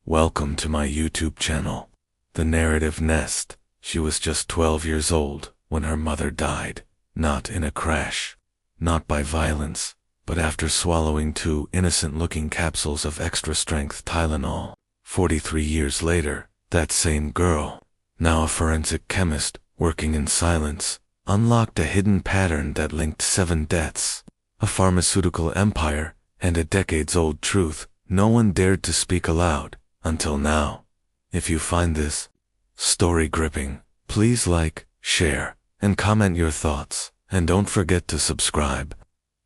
Welcome to my YouTube channel. The narrative Nest. She was just 12 years old when her mother died, not in a crash, not by violence, but after swallowing 2 innocent-looking capsules of extra-strength Tylenol. 43 years later, that same girl, now a forensic chemist working in silence, unlocked a hidden pattern that linked 7 deaths, a pharmaceutical empire, and a decades-old truth no one dared to speak aloud until now. If you find this story gripping, please like, share, and comment your thoughts, and don't forget to subscribe.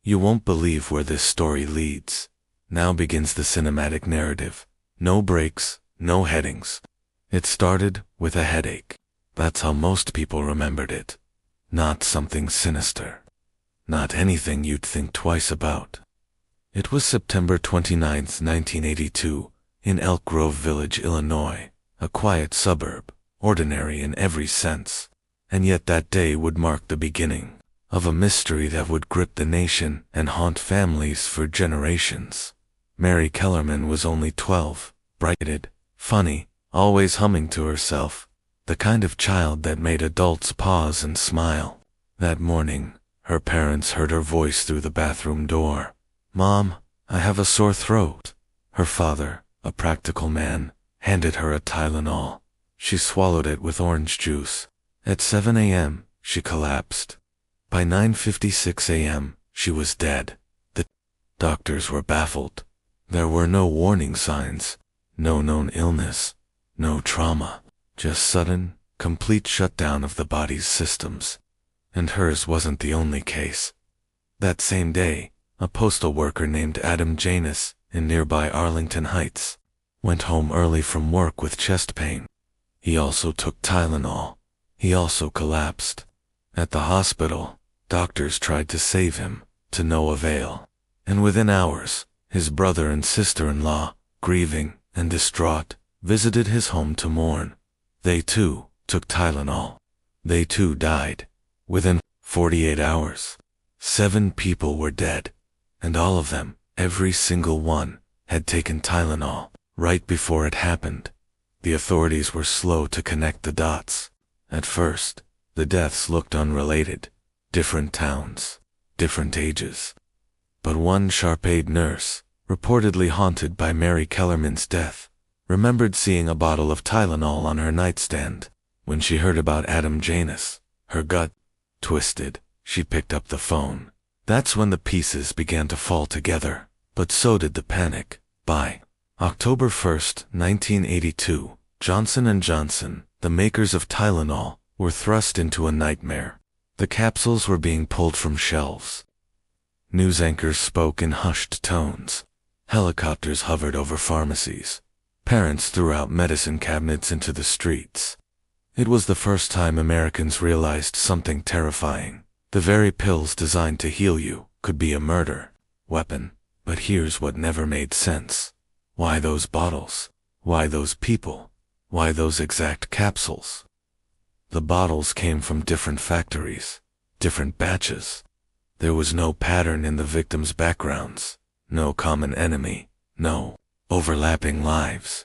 You won't believe where this story leads. Now begins the cinematic narrative. No breaks, no headings. It started with a headache. That's how most people remembered it. Not something sinister. Not anything you'd think twice about. It was September 29, 1982, in Elk Grove Village, Illinois, a quiet suburb, ordinary in every sense. And yet that day would mark the beginning of a mystery that would grip the nation and haunt families for generations. Mary Kellerman was only 12, bright-eyed, funny, always humming to herself, the kind of child that made adults pause and smile. That morning, her parents heard her voice through the bathroom door. "Mom, I have a sore throat." Her father, a practical man, handed her a Tylenol. She swallowed it with orange juice. At 7 a.m., she collapsed. By 9:56 a.m., she was dead. The doctors were baffled. There were no warning signs, no known illness, no trauma, just sudden, complete shutdown of the body's systems. And hers wasn't the only case. That same day, a postal worker named Adam Janus, in nearby Arlington Heights, went home early from work with chest pain. He also took Tylenol. He also collapsed. At the hospital, doctors tried to save him, to no avail. And within hours, his brother and sister-in-law, grieving and distraught, visited his home to mourn. They too took Tylenol. They too died. Within 48 hours, 7 people were dead. And all of them, every single one, had taken Tylenol right before it happened. The authorities were slow to connect the dots. At first, the deaths looked unrelated. Different towns, different ages. But one sharp-eyed nurse, reportedly haunted by Mary Kellerman's death, remembered seeing a bottle of Tylenol on her nightstand. When she heard about Adam Janus, her gut twisted. She picked up the phone. That's when the pieces began to fall together. But so did the panic. By October 1st, 1982, Johnson & Johnson, the makers of Tylenol, were thrust into a nightmare. The capsules were being pulled from shelves. News anchors spoke in hushed tones. Helicopters hovered over pharmacies. Parents threw out medicine cabinets into the streets. It was the first time Americans realized something terrifying. The very pills designed to heal you could be a murder weapon. But here's what never made sense. Why those bottles? Why those people? Why those exact capsules? The bottles came from different factories, different batches. There was no pattern in the victims' backgrounds, no common enemy, no overlapping lives.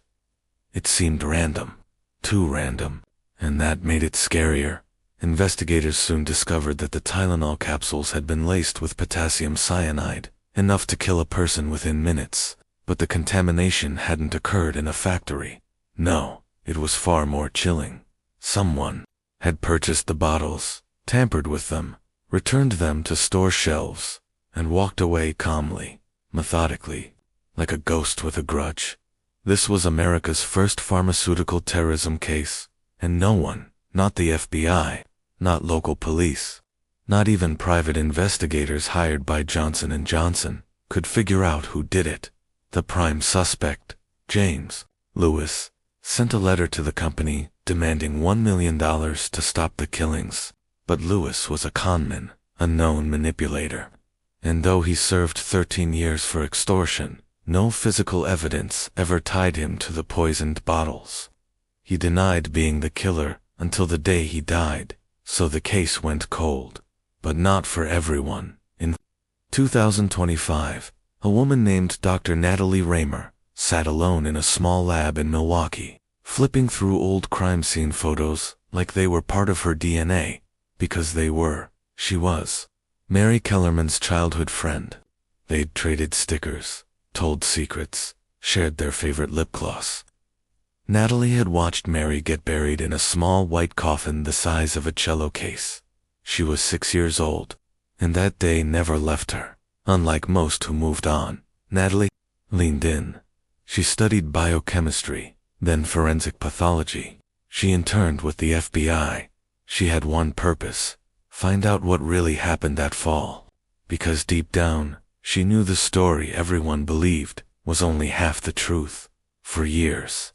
It seemed random, too random, and that made it scarier. Investigators soon discovered that the Tylenol capsules had been laced with potassium cyanide, enough to kill a person within minutes. But the contamination hadn't occurred in a factory. No, it was far more chilling. Someone had purchased the bottles, tampered with them, returned them to store shelves, and walked away calmly, methodically, like a ghost with a grudge. This was America's first pharmaceutical terrorism case, and no one, not the FBI, not local police, not even private investigators hired by Johnson & Johnson, could figure out who did it. The prime suspect, James Lewis, sent a letter to the company demanding $1 million to stop the killings. But Lewis was a conman, a known manipulator. And though he served 13 years for extortion, no physical evidence ever tied him to the poisoned bottles. He denied being the killer until the day he died, so the case went cold. But not for everyone. In 2025, a woman named Dr. Natalie Raymer, sat alone in a small lab in Milwaukee, flipping through old crime scene photos like they were part of her DNA, because they were. She was Mary Kellerman's childhood friend. They'd traded stickers, told secrets, shared their favorite lip gloss. Natalie had watched Mary get buried in a small white coffin the size of a cello case. She was 6 years old, and that day never left her. Unlike most who moved on, Natalie leaned in. She studied biochemistry, then forensic pathology. She interned with the FBI. She had one purpose: find out what really happened that fall. Because deep down, she knew the story everyone believed was only half the truth. For years,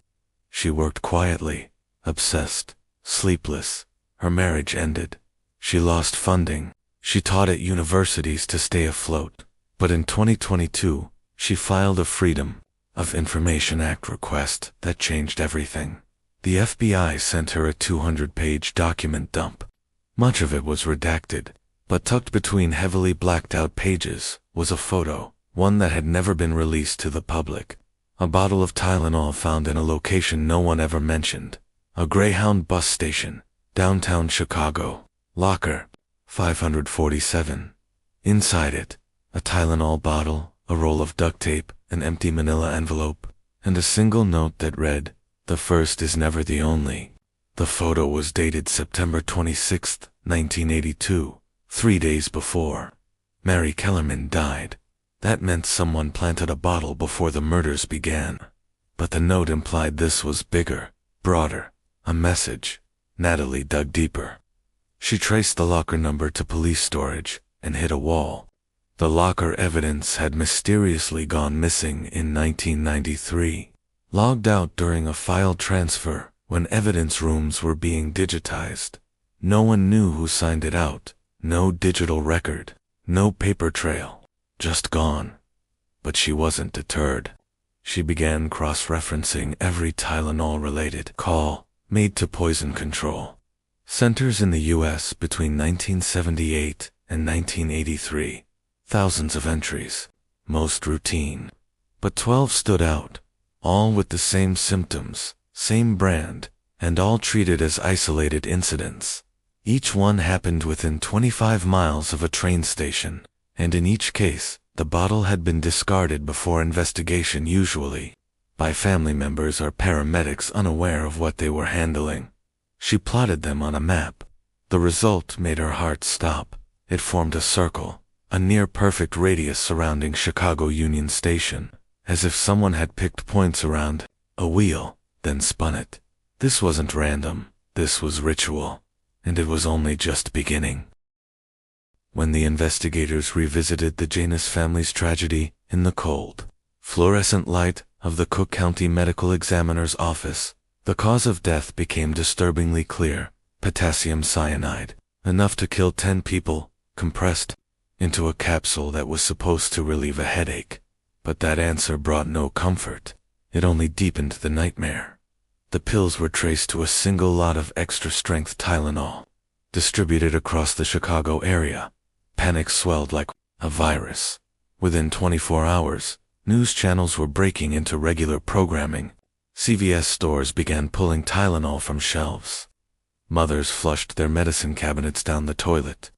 she worked quietly, obsessed, sleepless. Her marriage ended. She lost funding. She taught at universities to stay afloat. But in 2022, she filed a Freedom of Information Act request that changed everything. The FBI sent her a 200-page document dump. Much of it was redacted, but tucked between heavily blacked-out pages was a photo, one that had never been released to the public. A bottle of Tylenol found in a location no one ever mentioned. A Greyhound bus station, downtown Chicago. Locker 547. Inside it, a Tylenol bottle, a roll of duct tape, an empty manila envelope, and a single note that read, "The first is never the only." The photo was dated September 26, 1982, 3 days before Mary Kellerman died. That meant someone planted a bottle before the murders began. But the note implied this was bigger, broader, a message. Natalie dug deeper. She traced the locker number to police storage and hit a wall. The locker evidence had mysteriously gone missing in 1993, logged out during a file transfer when evidence rooms were being digitized. No one knew who signed it out, no digital record, no paper trail. Just gone. But she wasn't deterred. She began cross-referencing every Tylenol-related call made to poison control centers in the U.S. between 1978 and 1983. Thousands of entries, most routine. But 12 stood out, all with the same symptoms, same brand, and all treated as isolated incidents. Each one happened within 25 miles of a train station. And in each case, the bottle had been discarded before investigation, usually by family members or paramedics unaware of what they were handling. She plotted them on a map. The result made her heart stop. It formed a circle, a near-perfect radius surrounding Chicago Union Station, as if someone had picked points around a wheel, then spun it. This wasn't random, this was ritual, and it was only just beginning. When the investigators revisited the Janus family's tragedy in the cold, fluorescent light of the Cook County Medical Examiner's office, the cause of death became disturbingly clear: potassium cyanide, enough to kill 10 people, compressed into a capsule that was supposed to relieve a headache. But that answer brought no comfort. It only deepened the nightmare. The pills were traced to a single lot of extra-strength Tylenol, distributed across the Chicago area. Panic swelled like a virus. Within 24 hours, news channels were breaking into regular programming. CVS stores began pulling Tylenol from shelves. Mothers flushed their medicine cabinets down the toilet.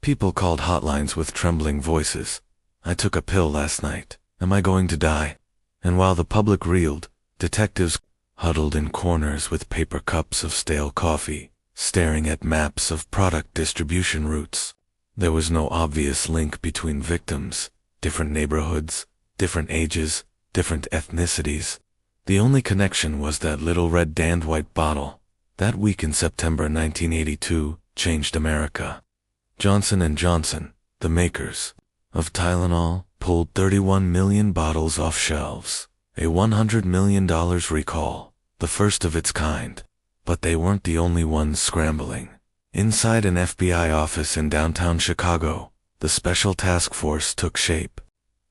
People called hotlines with trembling voices. "I took a pill last night. Am I going to die?" And while the public reeled, detectives huddled in corners with paper cups of stale coffee, staring at maps of product distribution routes. There was no obvious link between victims, different neighborhoods, different ages, different ethnicities. The only connection was that little red damned white bottle. That week in September 1982 changed America. Johnson & Johnson, the makers of Tylenol, pulled 31 million bottles off shelves, a $100 million recall, the first of its kind. But they weren't the only ones scrambling. Inside an FBI office in downtown Chicago, the Special Task Force took shape.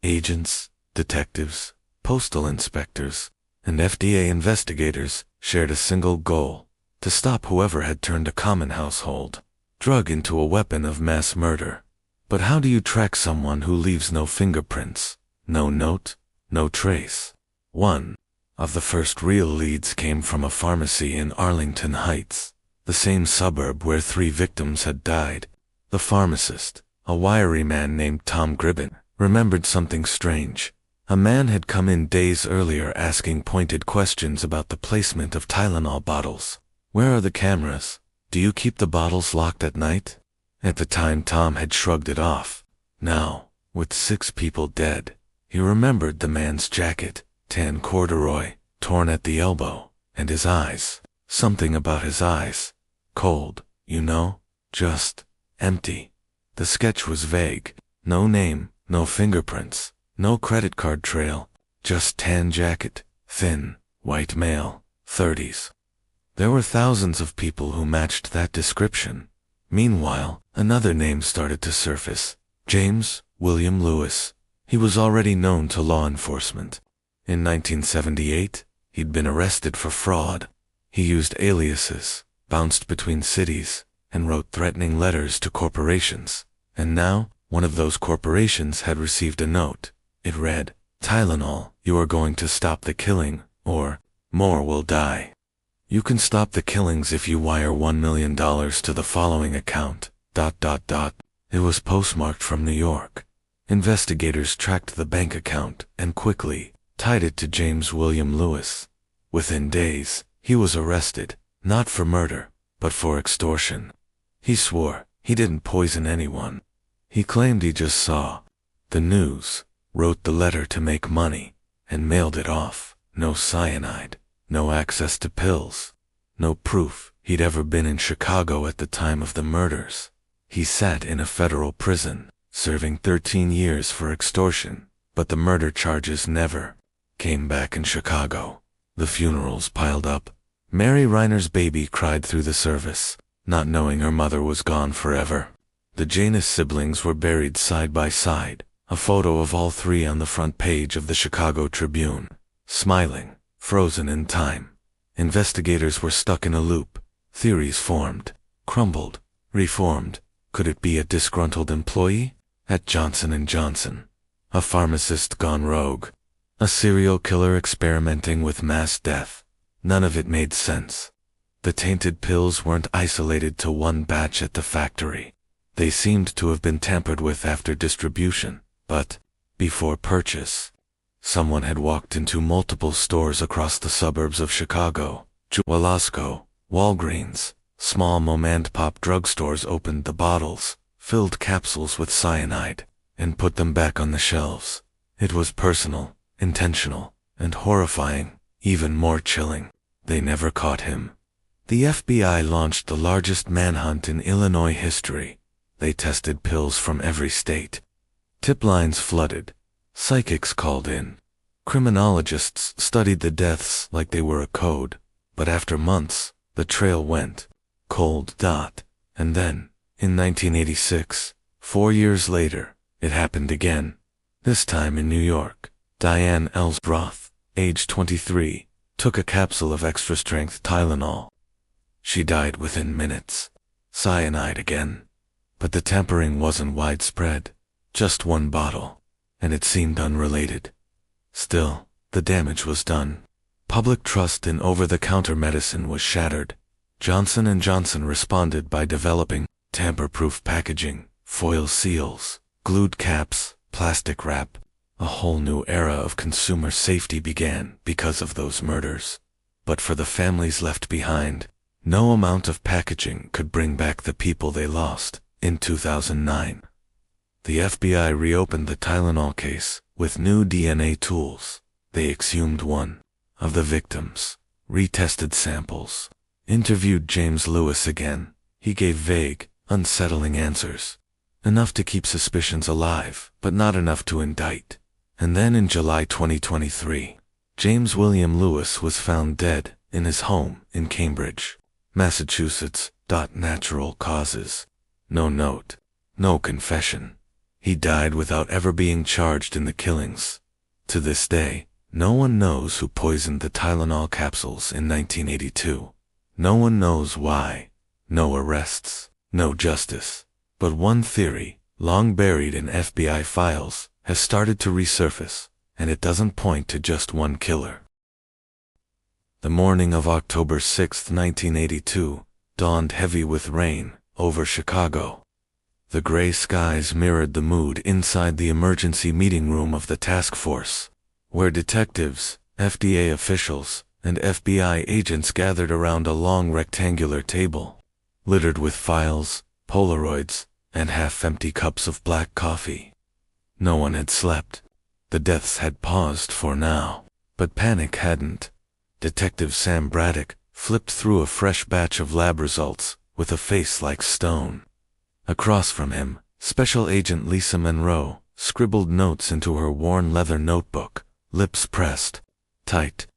Agents, detectives, postal inspectors, and FDA investigators shared a single goal: to stop whoever had turned a common household drug into a weapon of mass murder. But how do you track someone who leaves no fingerprints, no note, no trace? One of the first real leads came from a pharmacy in Arlington Heights, the same suburb where 3 victims had died. The pharmacist, a wiry man named Tom Gribben, remembered something strange. A man had come in days earlier asking pointed questions about the placement of Tylenol bottles. "Where are the cameras? Do you keep the bottles locked at night?" At the time, Tom had shrugged it off. Now, with 6 people dead, he remembered the man's jacket, tan corduroy, torn at the elbow, and his eyes. Something about his eyes. Cold, just empty. The sketch was vague. No name, no fingerprints, no credit card trail, just tan jacket, thin, white male, 30s. There were thousands of people who matched that description. Meanwhile, another name started to surface. James William Lewis. He was already known to law enforcement. In 1978, he'd been arrested for fraud. He used aliases, bounced between cities, and wrote threatening letters to corporations. And now, one of those corporations had received a note. It read, "Tylenol, you are going to stop the killing, or more will die. You can stop the killings if you wire $1 million to the following account, ... It was postmarked from New York. Investigators tracked the bank account and quickly tied it to James William Lewis. Within days, he was arrested, not for murder, but for extortion. He swore he didn't poison anyone. He claimed he just saw the news, wrote the letter to make money, and mailed it off. No cyanide, no access to pills, no proof he'd ever been in Chicago at the time of the murders. He sat in a federal prison, serving 13 years for extortion, but the murder charges never came back in Chicago. The funerals piled up. Mary Reiner's baby cried through the service, not knowing her mother was gone forever. The Janus siblings were buried side by side, a photo of all 3 on the front page of the Chicago Tribune, smiling, frozen in time. Investigators were stuck in a loop. Theories formed, crumbled, reformed. Could it be a disgruntled employee at Johnson & Johnson? A pharmacist gone rogue? A serial killer experimenting with mass death? None of it made sense. The tainted pills weren't isolated to one batch at the factory. They seemed to have been tampered with after distribution, but before purchase. Someone had walked into multiple stores across the suburbs of Chicago. Walasco, Walgreens, small mom-and-pop drugstores opened the bottles, filled capsules with cyanide, and put them back on the shelves. It was personal, intentional, and horrifying, even more chilling. They never caught him. The FBI launched the largest manhunt in Illinois history. They tested pills from every state. Tip lines flooded. Psychics called in. Criminologists studied the deaths like they were a code. But after months, the trail went cold. And then, in 1986, 4 years later, it happened again. This time in New York. Diane Ellsworth, age 23, took a capsule of extra-strength Tylenol. She died within minutes. Cyanide again. But the tampering wasn't widespread. Just one bottle. And it seemed unrelated. Still, the damage was done. Public trust in over-the-counter medicine was shattered. Johnson & Johnson responded by developing tamper-proof packaging, foil seals, glued caps, plastic wrap. A whole new era of consumer safety began because of those murders. But for the families left behind, no amount of packaging could bring back the people they lost. In 2009, the FBI reopened the Tylenol case with new DNA tools. They exhumed one of the victims, retested samples, interviewed James Lewis again. He gave vague, unsettling answers. Enough to keep suspicions alive, but not enough to indict. And then in July 2023, James William Lewis was found dead in his home in Cambridge, Massachusetts. Natural causes. No note. No confession. He died without ever being charged in the killings. To this day, no one knows who poisoned the Tylenol capsules in 1982. No one knows why. No arrests. No justice. But one theory, long buried in FBI files, has started to resurface, and it doesn't point to just one killer. The morning of October 6, 1982, dawned heavy with rain over Chicago. The gray skies mirrored the mood inside the emergency meeting room of the task force, where detectives, FDA officials, and FBI agents gathered around a long rectangular table, littered with files, Polaroids, and half-empty cups of black coffee. No one had slept. The deaths had paused for now, but panic hadn't. Detective Sam Braddock flipped through a fresh batch of lab results with a face like stone. Across from him, Special Agent Lisa Monroe scribbled notes into her worn leather notebook, lips pressed tight.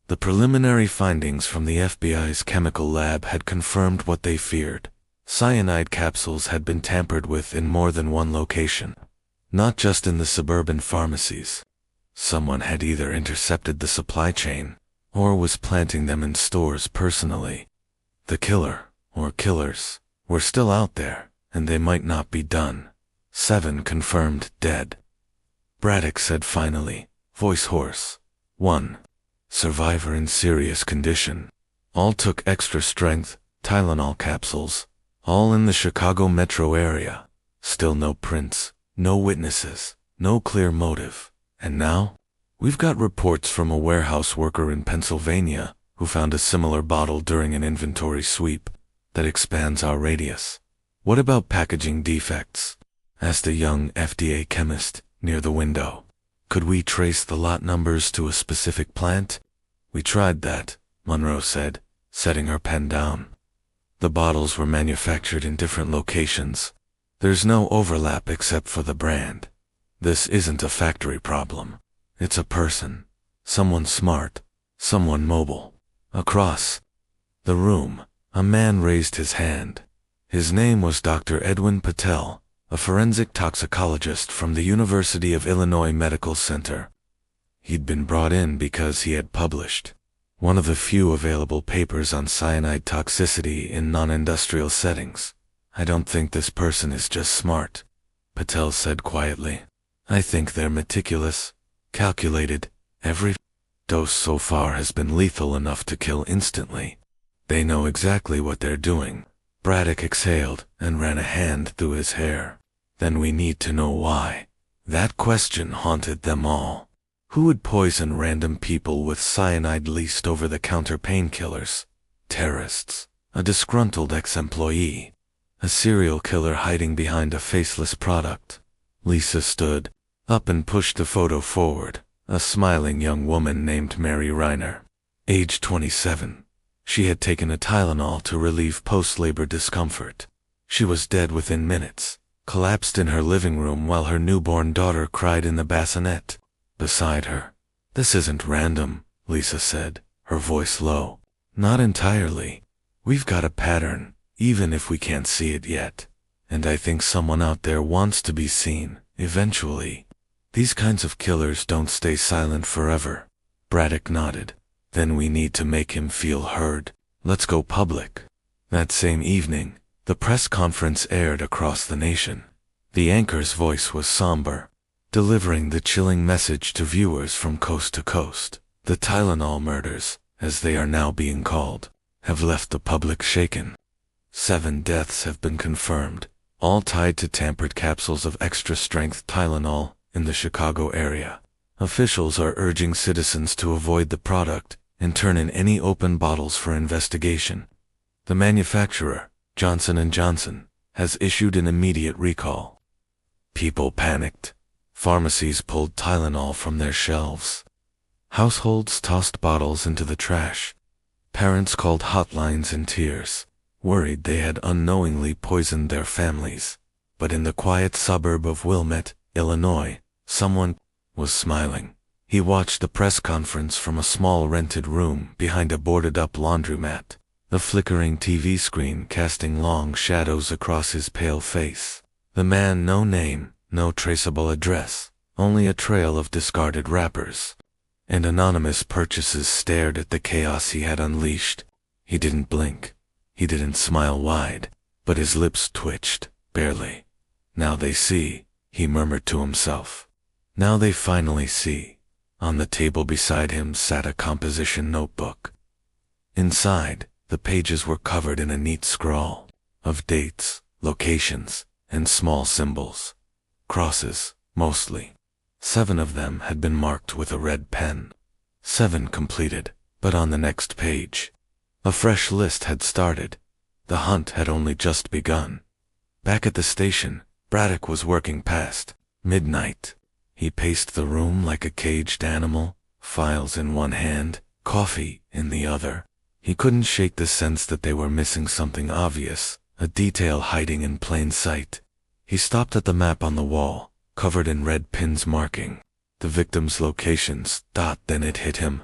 The preliminary findings from the FBI's chemical lab had confirmed what they feared. Cyanide capsules had been tampered with in more than one location, not just in the suburban pharmacies. Someone had either intercepted the supply chain or was planting them in stores personally. The killer, or killers, were still out there, and they might not be done. 7 confirmed dead. Braddock said finally, voice hoarse. 1. Survivor in serious condition. All took extra strength, Tylenol capsules, all in the Chicago metro area. Still no prints, no witnesses, no clear motive. And now? We've got reports from a warehouse worker in Pennsylvania who found a similar bottle during an inventory sweep. That expands our radius. What about packaging defects? Asked a young FDA chemist near the window. Could we trace the lot numbers to a specific plant? We tried that, Monroe said, setting her pen down. The bottles were manufactured in different locations. There's no overlap except for the brand. This isn't a factory problem. It's a person. Someone smart. Someone mobile. Across the room, a man raised his hand. His name was Dr. Edwin Patel, a forensic toxicologist from the University of Illinois Medical Center. He'd been brought in because he had published one of the few available papers on cyanide toxicity in non-industrial settings. I don't think this person is just smart, Patel said quietly. I think they're meticulous, calculated. Every dose so far has been lethal enough to kill instantly. They know exactly what they're doing. Braddock exhaled and ran a hand through his hair. Then we need to know why. That question haunted them all. Who would poison random people with cyanide leased over-the-counter painkillers? Terrorists. A disgruntled ex-employee. A serial killer hiding behind a faceless product. Lisa stood up and pushed the photo forward. A smiling young woman named Mary Reiner. Age 27. She had taken a Tylenol to relieve post-labor discomfort. She was dead within minutes, collapsed in her living room while her newborn daughter cried in the bassinet beside her. This isn't random, Lisa said, her voice low. Not entirely. We've got a pattern, even if we can't see it yet. And I think someone out there wants to be seen, eventually. These kinds of killers don't stay silent forever. Braddock nodded. Then we need to make him feel heard. Let's go public. That same evening, the press conference aired across the nation. The anchor's voice was somber, delivering the chilling message to viewers from coast to coast. The Tylenol murders, as they are now being called, have left the public shaken. 7 deaths have been confirmed, all tied to tampered capsules of extra-strength Tylenol in the Chicago area. Officials are urging citizens to avoid the product and turn in any open bottles for investigation. The manufacturer, Johnson & Johnson, has issued an immediate recall. People panicked. Pharmacies pulled Tylenol from their shelves. Households tossed bottles into the trash. Parents called hotlines in tears, worried they had unknowingly poisoned their families. But in the quiet suburb of Wilmette, Illinois, someone was smiling. He watched the press conference from a small rented room behind a boarded-up laundromat, the flickering TV screen casting long shadows across his pale face. The man, no name, no traceable address, only a trail of discarded wrappers. And anonymous purchases stared at the chaos he had unleashed. He didn't blink. He didn't smile wide, but his lips twitched, barely. Now they see, he murmured to himself. Now they finally see. On the table beside him sat a composition notebook. Inside, the pages were covered in a neat scrawl of dates, locations, and small symbols. Crosses, mostly. 7 of them had been marked with a red pen. 7 completed, but on the next page, a fresh list had started. The hunt had only just begun. Back at the station, Braddock was working past midnight. He paced the room like a caged animal, files in one hand, coffee in the other. He couldn't shake the sense that they were missing something obvious, a detail hiding in plain sight. He stopped at the map on the wall, covered in red pins marking the victims' locations. Then it hit him.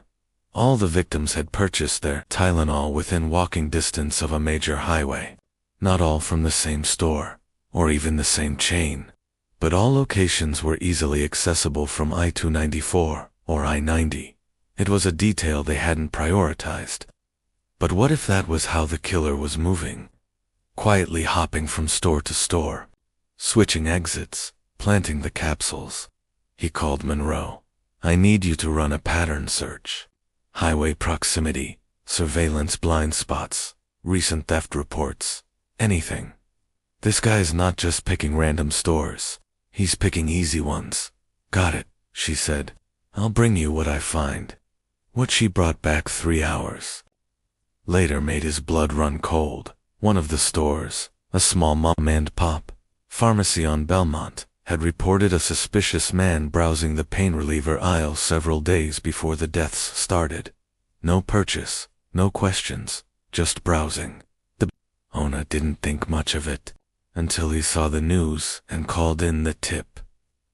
All the victims had purchased their Tylenol within walking distance of a major highway. Not all from the same store, or even the same chain, but all locations were easily accessible from I-294 or I-90. It was a detail they hadn't prioritized. But what if that was how the killer was moving? Quietly hopping from store to store, switching exits, planting the capsules. He called Monroe. "I need you to run a pattern search. Highway proximity, surveillance blind spots, recent theft reports, anything. This guy's not just picking random stores. He's picking easy ones." "Got it," she said. "I'll bring you what I find." What she brought back 3 hours later made his blood run cold. One of the stores, a small mom-and-pop pharmacy on Belmont, had reported a suspicious man browsing the pain reliever aisle several days before the deaths started. No purchase, no questions, just browsing. The owner didn't think much of it until he saw the news and called in the tip.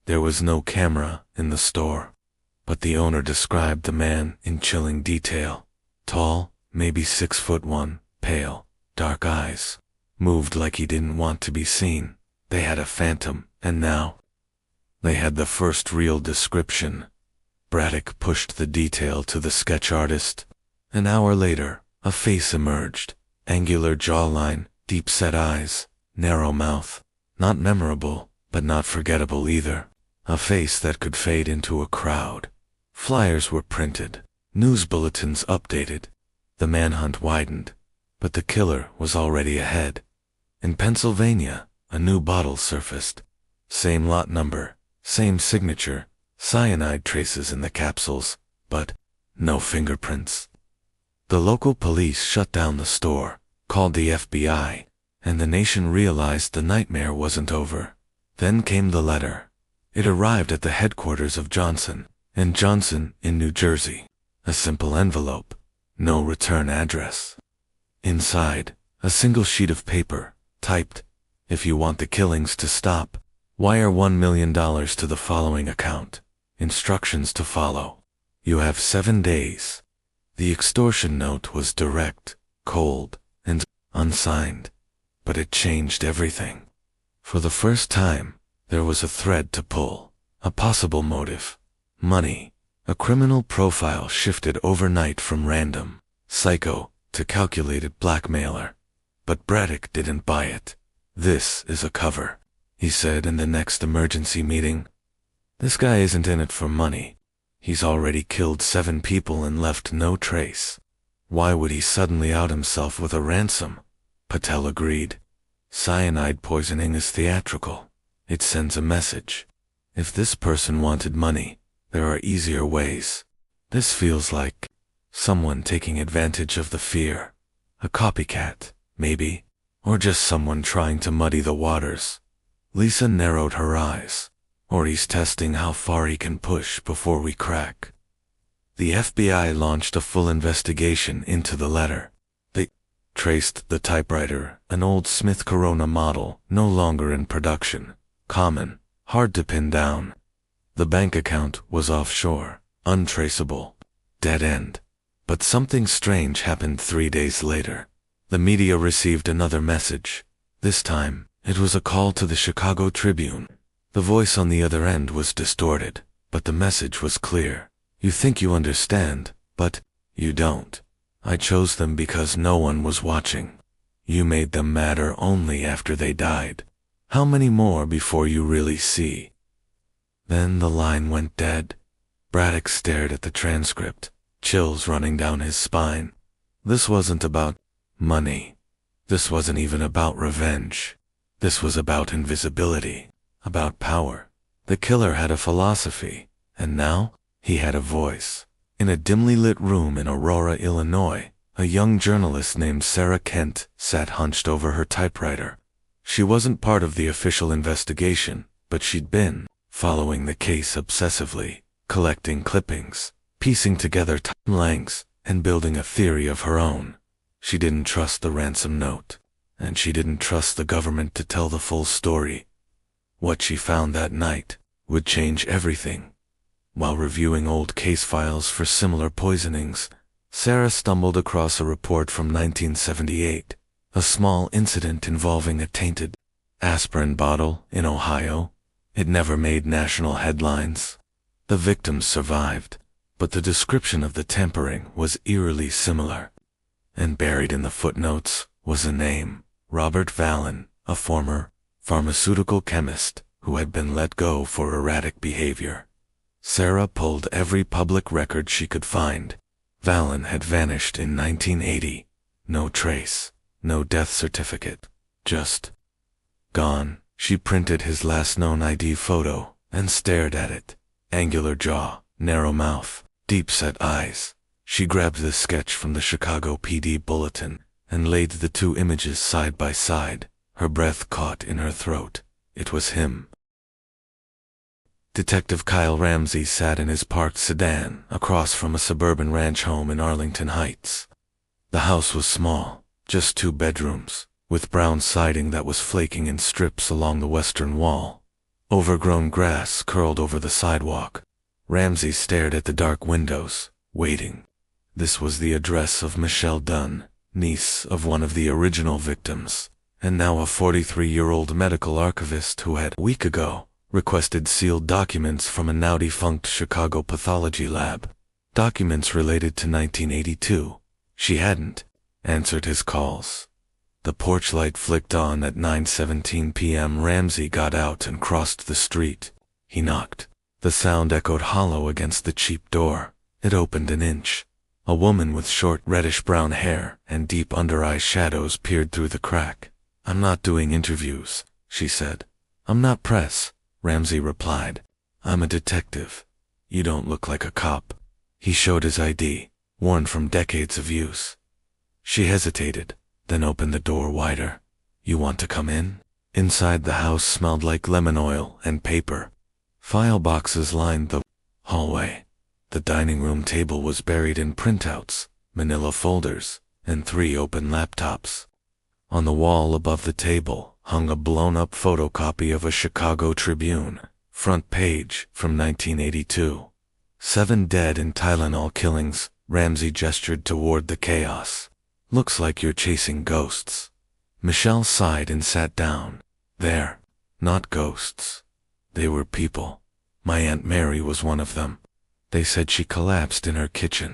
There was no camera in the store, but the owner described the man in chilling detail. Tall, maybe 6'1", pale, dark eyes. Moved like he didn't want to be seen. They had a phantom, and now they had the first real description. Braddock pushed the detail to the sketch artist. An hour later, a face emerged. Angular jawline, deep-set eyes, narrow mouth. Not memorable, but not forgettable either. A face that could fade into a crowd. Flyers were printed. News bulletins updated. The manhunt widened, but the killer was already ahead. In Pennsylvania, a new bottle surfaced. Same lot number, same signature, cyanide traces in the capsules, but no fingerprints. The local police shut down the store, called the FBI, and the nation realized the nightmare wasn't over. Then came the letter. It arrived at the headquarters of Johnson & Johnson in New Jersey. A simple envelope, no return address. Inside, a single sheet of paper, typed, "If you want the killings to stop, wire $1 million to the following account. Instructions to follow. You have 7 days." The extortion note was direct, cold, and unsigned, but it changed everything. For the first time, there was a thread to pull, a possible motive. Money. A criminal profile shifted overnight from random psycho to calculated blackmailer. But Braddock didn't buy it. "This is a cover," he said in the next emergency meeting. "This guy isn't in it for money. He's already killed 7 people and left no trace. Why would he suddenly out himself with a ransom?" Patel agreed. "Cyanide poisoning is theatrical. It sends a message. If this person wanted money, there are easier ways. This feels like someone taking advantage of the fear. A copycat, maybe, or just someone trying to muddy the waters." Lisa narrowed her eyes. "Or he's testing how far he can push before we crack." The FBI launched a full investigation into the letter. They traced the typewriter, an old Smith Corona model, no longer in production. Common, hard to pin down. The bank account was offshore, untraceable, dead end. But something strange happened 3 days later. The media received another message. This time, it was a call to the Chicago Tribune. The voice on the other end was distorted, but the message was clear. "You think you understand, but you don't. I chose them because no one was watching. You made them matter only after they died. How many more before you really see?" Then the line went dead. Braddock stared at the transcript, chills running down his spine. This wasn't about money. This wasn't even about revenge. This was about invisibility, about power. The killer had a philosophy, and now he had a voice. In a dimly lit room in Aurora, Illinois, a young journalist named Sarah Kent sat hunched over her typewriter. She wasn't part of the official investigation, but she'd been following the case obsessively, collecting clippings, piecing together timelines, and building a theory of her own. She didn't trust the ransom note, and she didn't trust the government to tell the full story. What she found that night would change everything. While reviewing old case files for similar poisonings, Sarah stumbled across a report from 1978, a small incident involving a tainted aspirin bottle in Ohio. It never made national headlines. The victims survived, but the description of the tampering was eerily similar. And buried in the footnotes was a name, Robert Vallon, a former pharmaceutical chemist who had been let go for erratic behavior. Sarah pulled every public record she could find. Vallon had vanished in 1980. No trace, no death certificate, just gone. She printed his last known ID photo and stared at it. Angular jaw, narrow mouth, deep-set eyes. She grabbed the sketch from the Chicago PD bulletin and laid the two images side by side. Her breath caught in her throat. It was him. Detective Kyle Ramsey sat in his parked sedan across from a suburban ranch home in Arlington Heights. The house was small, just 2 bedrooms, with brown siding that was flaking in strips along the western wall. Overgrown grass curled over the sidewalk. Ramsey stared at the dark windows, waiting. This was the address of Michelle Dunn, niece of one of the original victims, and now a 43-year-old medical archivist who had, a week ago, requested sealed documents from a now-defunct Chicago pathology lab. Documents related to 1982. She hadn't answered his calls. The porch light flicked on at 9:17 p.m. Ramsey got out and crossed the street. He knocked. The sound echoed hollow against the cheap door. It opened an inch. A woman with short reddish-brown hair and deep under-eye shadows peered through the crack. "I'm not doing interviews," she said. "I'm not press," Ramsey replied. "I'm a detective. You don't look like a cop." He showed his ID, worn from decades of use. She hesitated, then opened the door wider. "You want to come in?" Inside the house smelled like lemon oil and paper. File boxes lined the hallway. The dining room table was buried in printouts, manila folders, and 3 open laptops. On the wall above the table hung a blown-up photocopy of a Chicago Tribune, front page from 1982. 7 dead in Tylenol killings. Ramsey gestured toward the chaos. "Looks like you're chasing ghosts." Michelle sighed and sat down. "They're not ghosts. They were people. My Aunt Mary was one of them. They said she collapsed in her kitchen,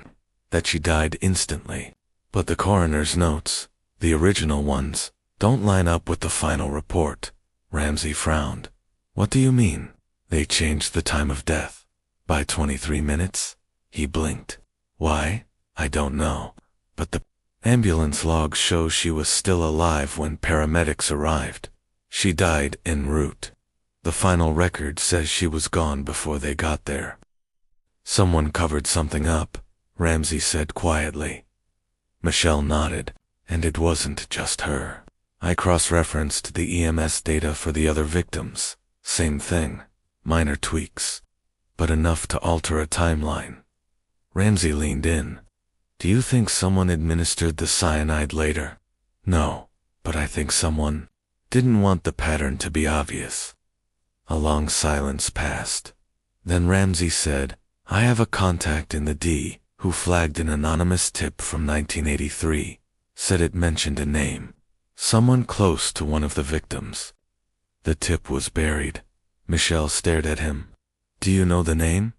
that she died instantly. But the coroner's notes, the original ones, don't line up with the final report." Ramsey frowned. "What do you mean?" "They changed the time of death by 23 minutes. He blinked. "Why? I don't know. But the ambulance log shows she was still alive when paramedics arrived. She died en route. The final record says she was gone before they got there." "Someone covered something up," Ramsey said quietly. Michelle nodded, "And it wasn't just her. I cross-referenced the EMS data for the other victims. Same thing. Minor tweaks. But enough to alter a timeline." Ramsey leaned in. "Do you think someone administered the cyanide later?" "No, but I think someone didn't want the pattern to be obvious." A long silence passed. Then Ramsey said, "I have a contact in the D who flagged an anonymous tip from 1983. Said it mentioned a name. Someone close to one of the victims." "The tip was buried." Michelle stared at him. "Do you know the name?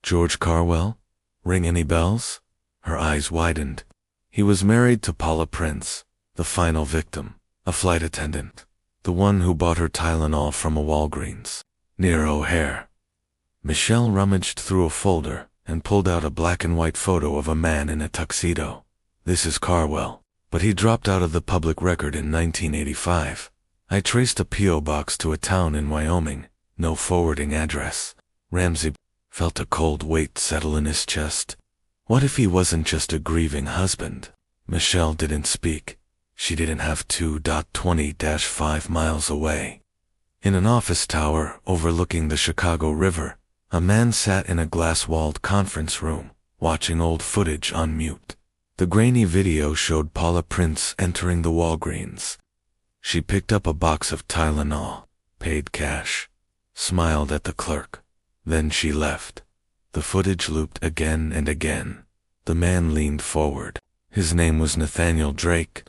George Carwell? Ring any bells?" Her eyes widened. "He was married to Paula Prince, the final victim, a flight attendant, the one who bought her Tylenol from a Walgreens. Near O'Hare." Michelle rummaged through a folder and pulled out a black and white photo of a man in a tuxedo. This is Carwell, but he dropped out of the public record in 1985. I traced a P.O. box to a town in Wyoming, no forwarding address. Ramsey felt a cold weight settle in his chest. What if he wasn't just a grieving husband? Michelle didn't speak. She didn't have 2.20-5 miles away. In an office tower overlooking the Chicago River, a man sat in a glass-walled conference room, watching old footage on mute. The grainy video showed Paula Prince entering the Walgreens. She picked up a box of Tylenol, paid cash, smiled at the clerk. Then she left. The footage looped again and again. The man leaned forward. His name was Nathaniel Drake,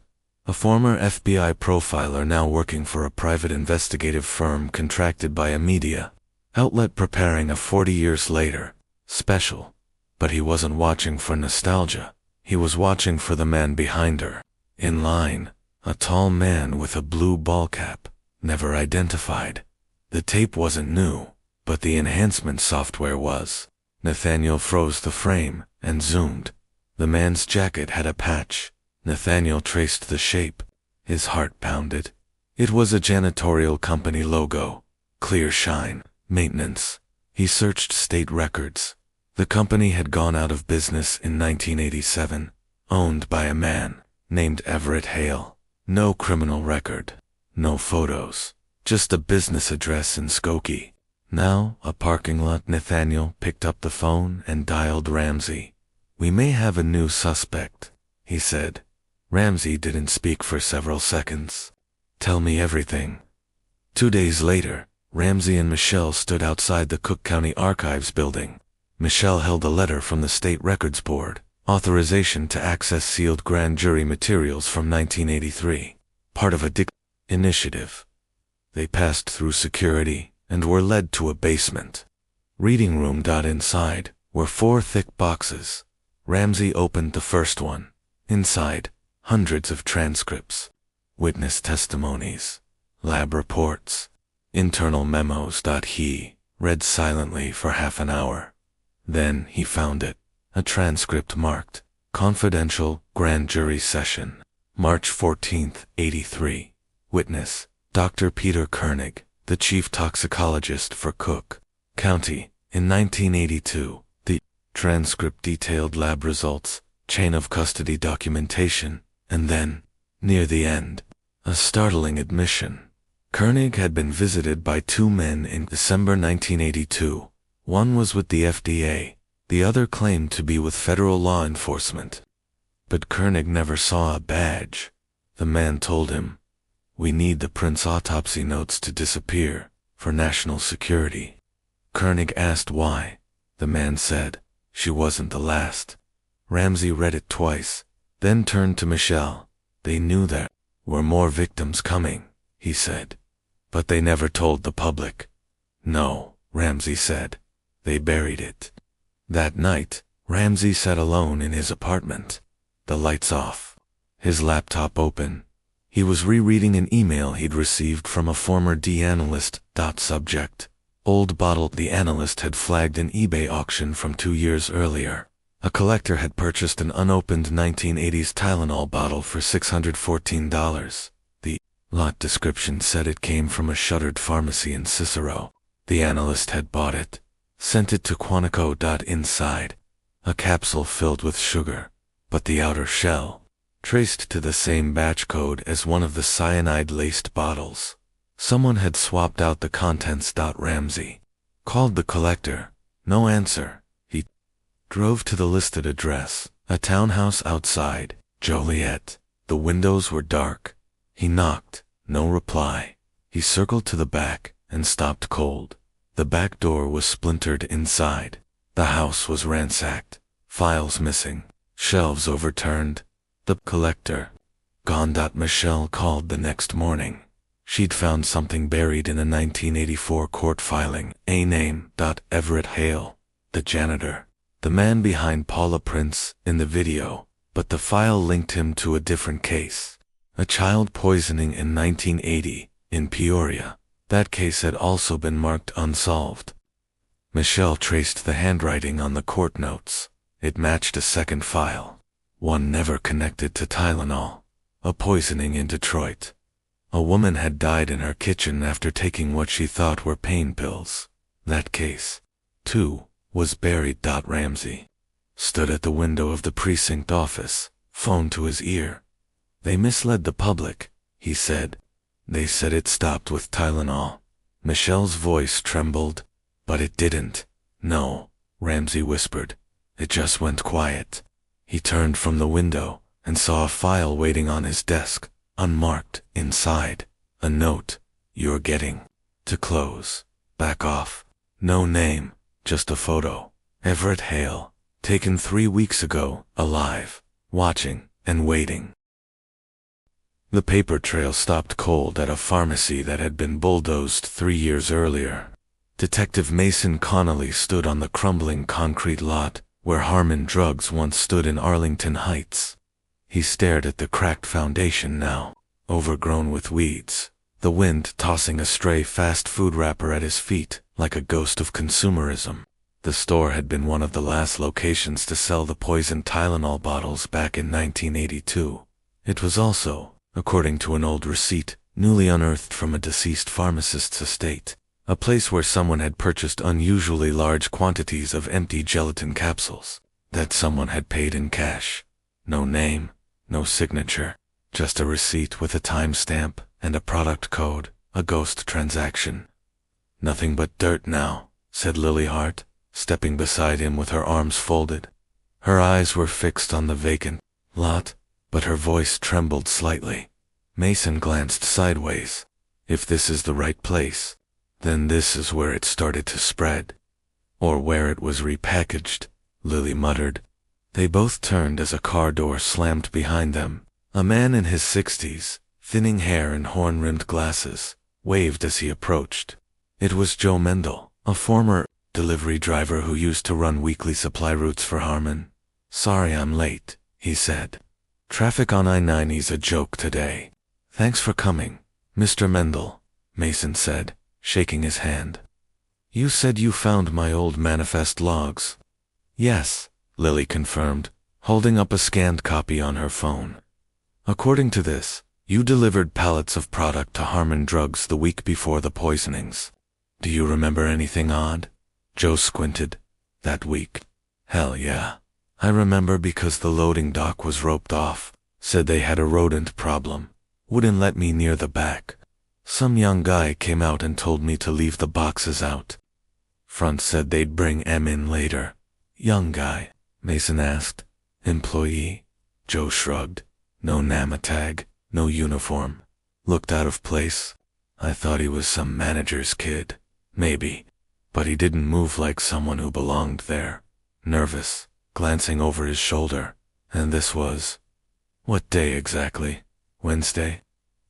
a former FBI profiler now working for a private investigative firm contracted by a media outlet preparing a 40 Years Later special. But he wasn't watching for nostalgia. He was watching for the man behind her. In line, a tall man with a blue ball cap, never identified. The tape wasn't new, but the enhancement software was. Nathaniel froze the frame and zoomed. The man's jacket had a patch. Nathaniel traced the shape. His heart pounded. It was a janitorial company logo. Clear shine. Maintenance. He searched state records. The company had gone out of business in 1987, owned by a man named Everett Hale. No criminal record. No photos. Just a business address in Skokie. Now, a parking lot. Nathaniel picked up the phone and dialed Ramsey. "We may have a new suspect," he said. Ramsey didn't speak for several seconds. "Tell me everything." 2 days later, Ramsey and Michelle stood outside the Cook County Archives building. Michelle held a letter from the State Records Board, authorization to access sealed grand jury materials from 1983, part of a initiative. They passed through security and were led to a basement. Reading room. Inside were 4 thick boxes. Ramsey opened the first one. Inside, hundreds of transcripts, witness testimonies, lab reports, internal memos. He read silently for half an hour. Then he found it, a transcript marked, "Confidential Grand Jury Session, March 14, 83. Witness, Dr. Peter Koenig, the chief toxicologist for Cook County, in 1982. The transcript detailed lab results, chain of custody documentation, and then, near the end, a startling admission. Koenig had been visited by 2 men in December 1982. One was with the FDA, the other claimed to be with federal law enforcement. But Koenig never saw a badge. The man told him, "We need the Prince autopsy notes to disappear, for national security." Koenig asked why. The man said, "She wasn't the last." Ramsey read it twice, then turned to Michelle. "They knew there were more victims coming," he said. "But they never told the public." "No," Ramsey said. "They buried it." That night, Ramsey sat alone in his apartment. The lights off. His laptop open. He was rereading an email he'd received from a former D-analyst. Subject: old bottle. The analyst had flagged an eBay auction from 2 years earlier. A collector had purchased an unopened 1980s Tylenol bottle for $614. The lot description said it came from a shuttered pharmacy in Cicero. The analyst had bought it, sent it to Quantico. Inside, a capsule filled with sugar, but the outer shell, traced to the same batch code as one of the cyanide-laced bottles. Someone had swapped out the contents. Ramsey called the collector. No answer. He drove to the listed address, a townhouse outside Joliet. The windows were dark. He knocked. No reply. He circled to the back and stopped cold. The back door was splintered inside. The house was ransacked. Files missing. Shelves overturned. The collector gone. Michelle called the next morning. She'd found something buried in a 1984 court filing. A name. Everett Hale, the janitor. The man behind Paula Prince in the video, but the file linked him to a different case. A child poisoning in 1980, in Peoria. That case had also been marked unsolved. Michelle traced the handwriting on the court notes. It matched a second file. One never connected to Tylenol. A poisoning in Detroit. A woman had died in her kitchen after taking what she thought were pain pills. That case, too, was buried. Ramsey stood at the window of the precinct office, phone to his ear. They misled the public, he said. They said it stopped with Tylenol. Michelle's voice trembled. But it didn't. No, Ramsey whispered. It just went quiet. He turned from the window and saw a file waiting on his desk, unmarked, inside. A note. You're getting to close. Back off. No name, just a photo. Everett Hale, taken 3 weeks ago, alive, watching and waiting. The paper trail stopped cold at a pharmacy that had been bulldozed 3 years earlier. Detective Mason Connolly stood on the crumbling concrete lot where Harmon Drugs once stood in Arlington Heights. He stared at the cracked foundation now, overgrown with weeds, the wind tossing a stray fast food wrapper at his feet like a ghost of consumerism. The store had been one of the last locations to sell the poisoned Tylenol bottles back in 1982. It was also, according to an old receipt, newly unearthed from a deceased pharmacist's estate, a place where someone had purchased unusually large quantities of empty gelatin capsules that someone had paid in cash. No name, no signature, just a receipt with a timestamp and a product code, a ghost transaction. Nothing but dirt now, said Lily Hart, stepping beside him with her arms folded. Her eyes were fixed on the vacant lot, but her voice trembled slightly. Mason glanced sideways. If this is the right place, then this is where it started to spread. Or where it was repackaged, Lily muttered. They both turned as a car door slammed behind them. A man in his 60s, thinning hair and horn-rimmed glasses, waved as he approached. It was Joe Mendel, a former delivery driver who used to run weekly supply routes for Harmon. Sorry I'm late, he said. Traffic on I-90's a joke today. Thanks for coming, Mr. Mendel, Mason said, shaking his hand. You said you found my old manifest logs. Yes, Lily confirmed, holding up a scanned copy on her phone. According to this, you delivered pallets of product to Harmon Drugs the week before the poisonings. Do you remember anything odd? Joe squinted. That week? Hell yeah. I remember because the loading dock was roped off. Said they had a rodent problem. Wouldn't let me near the back. Some young guy came out and told me to leave the boxes out. Front said they'd bring M in later. Young guy? Mason asked. Employee? Joe shrugged. No NAMA tag, no uniform. Looked out of place. I thought he was some manager's kid. Maybe. But he didn't move like someone who belonged there. Nervous, glancing over his shoulder. And this was... What day exactly? Wednesday?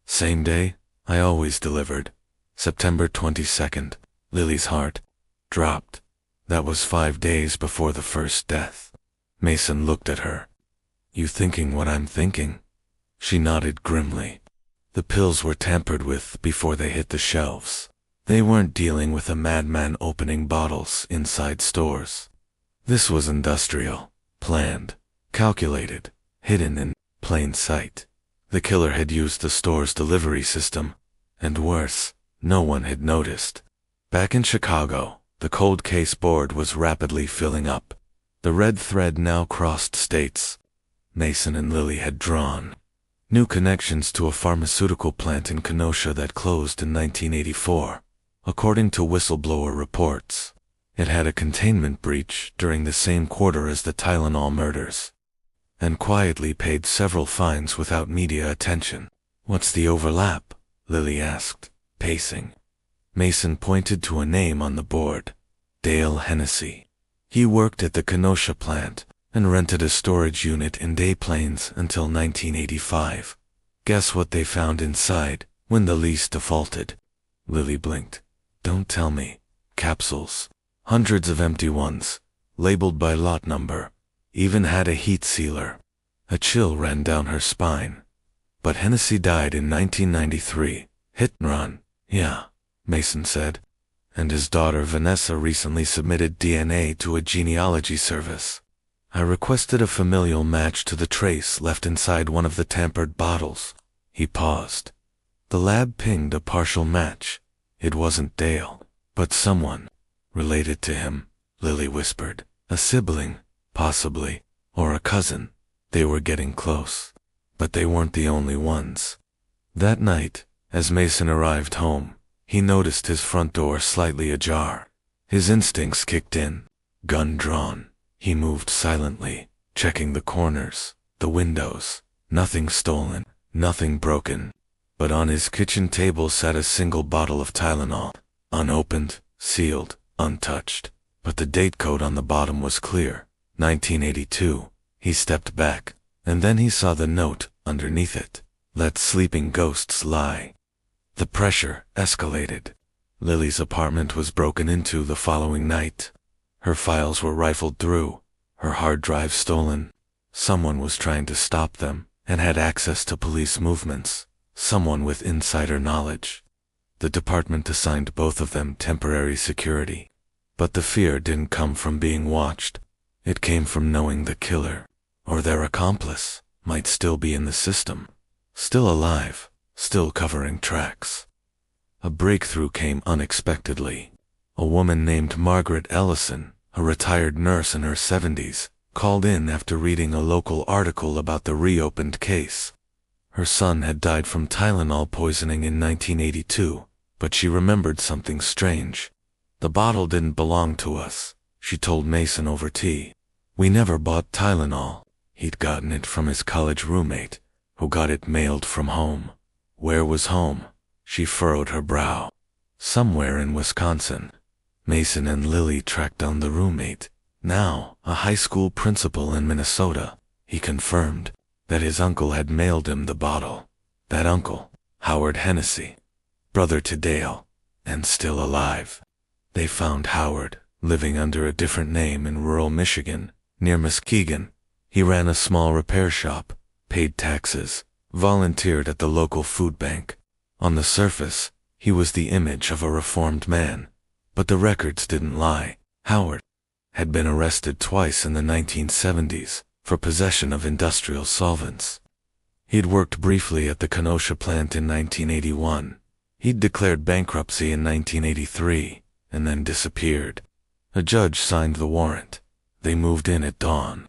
Same day? I always delivered. September 22nd. Lily's heart dropped. That was 5 days before the first death. Mason looked at her. You thinking what I'm thinking? She nodded grimly. The pills were tampered with before they hit the shelves. They weren't dealing with a madman opening bottles inside stores. This was industrial, planned, calculated, hidden in plain sight. The killer had used the store's delivery system, and worse, no one had noticed. Back in Chicago, the cold case board was rapidly filling up. The red thread now crossed states. Mason and Lily had drawn new connections to a pharmaceutical plant in Kenosha that closed in 1984. According to whistleblower reports, it had a containment breach during the same quarter as the Tylenol murders, and quietly paid several fines without media attention. What's the overlap? Lily asked, pacing. Mason pointed to a name on the board. Dale Hennessy. He worked at the Kenosha plant and rented a storage unit in Des Plaines until 1985. Guess what they found inside when the lease defaulted? Lily blinked. Don't tell me. Capsules. Hundreds of empty ones, labeled by lot number. Even had a heat sealer. A chill ran down her spine. But Hennessy died in 1993. Hit and run. Yeah, Mason said. and his daughter Vanessa recently submitted DNA to a genealogy service. I requested a familial match to the trace left inside one of the tampered bottles. He paused. The lab pinged a partial match. It wasn't Dale, but someone related to him, Lily whispered. A sibling, possibly, or a cousin. They were getting close. But they weren't the only ones. That night, as Mason arrived home, he noticed his front door slightly ajar. His instincts kicked in. Gun drawn, he moved silently, checking the corners, the windows. Nothing stolen, nothing broken. But on his kitchen table sat a single bottle of Tylenol, unopened, sealed, untouched. But the date code on the bottom was clear, 1982. He stepped back, and then he saw the note underneath it. Let sleeping ghosts lie. The pressure escalated. Lily's apartment was broken into the following night. Her files were rifled through, her hard drive stolen. Someone was trying to stop them and had access to police movements. Someone with insider knowledge. The department assigned both of them temporary security. But the fear didn't come from being watched. It came from knowing the killer, or their accomplice, might still be in the system. Still alive, still covering tracks. A breakthrough came unexpectedly. A woman named Margaret Ellison, a retired nurse in her 70s, called in after reading a local article about the reopened case. Her son had died from Tylenol poisoning in 1982, but she remembered something strange. The bottle didn't belong to us, she told Mason over tea. We never bought Tylenol. He'd gotten it from his college roommate, who got it mailed from home. Where was home? She furrowed her brow. Somewhere in Wisconsin. Mason and Lily tracked down the roommate, now a high school principal in Minnesota. He confirmed that his uncle had mailed him the bottle. That uncle, Howard Hennessy, brother to Dale, and still alive. They found Howard, living under a different name in rural Michigan, near Muskegon. He ran a small repair shop, paid taxes, volunteered at the local food bank. On the surface, he was the image of a reformed man. But the records didn't lie. Howard had been arrested twice in the 1970s for possession of industrial solvents. He'd worked briefly at the Kenosha plant in 1981. He'd declared bankruptcy in 1983 and then disappeared. A judge signed the warrant. They moved in at dawn.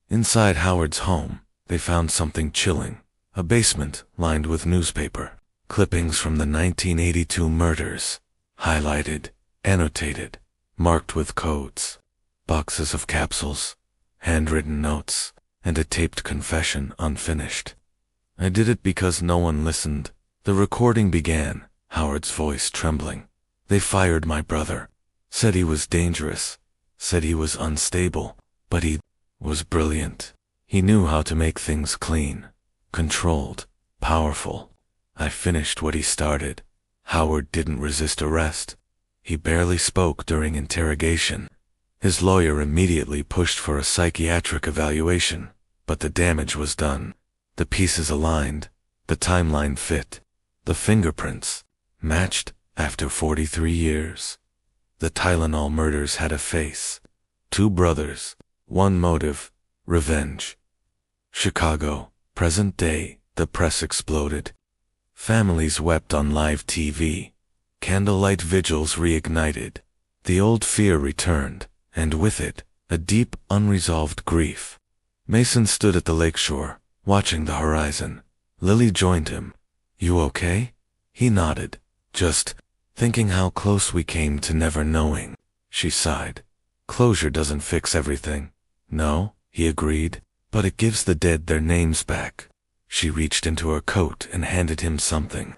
Inside Howard's home, they found something chilling. A basement lined with newspaper. Clippings from the 1982 murders. Highlighted, annotated, marked with codes. Boxes of capsules, handwritten notes, and a taped confession unfinished. I did it because no one listened. The recording began, Howard's voice trembling. They fired my brother. Said he was dangerous. Said he was unstable. But he was brilliant. He knew how to make things clean, controlled, powerful. I finished what he started. Howard didn't resist arrest. He barely spoke during interrogation. His lawyer immediately pushed for a psychiatric evaluation, but the damage was done. The pieces aligned, the timeline fit, the fingerprints matched after 43 years. The Tylenol murders had a face. 2 brothers, 1 motive, revenge. Chicago, present day, the press exploded. Families wept on live TV. Candlelight vigils reignited. The old fear returned, and with it, a deep, unresolved grief. Mason stood at the lakeshore, watching the horizon. Lily joined him. You okay? He nodded. Just thinking how close we came to never knowing. She sighed. Closure doesn't fix everything. No, he agreed, but it gives the dead their names back. She reached into her coat and handed him something.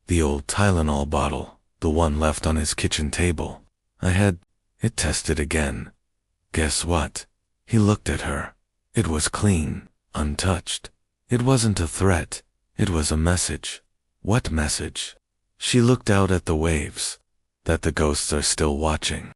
The old Tylenol bottle, the one left on his kitchen table. I had it tested again. Guess what? He looked at her. It was clean, untouched. It wasn't a threat. It was a message. What message? She looked out at the waves. That the ghosts are still watching.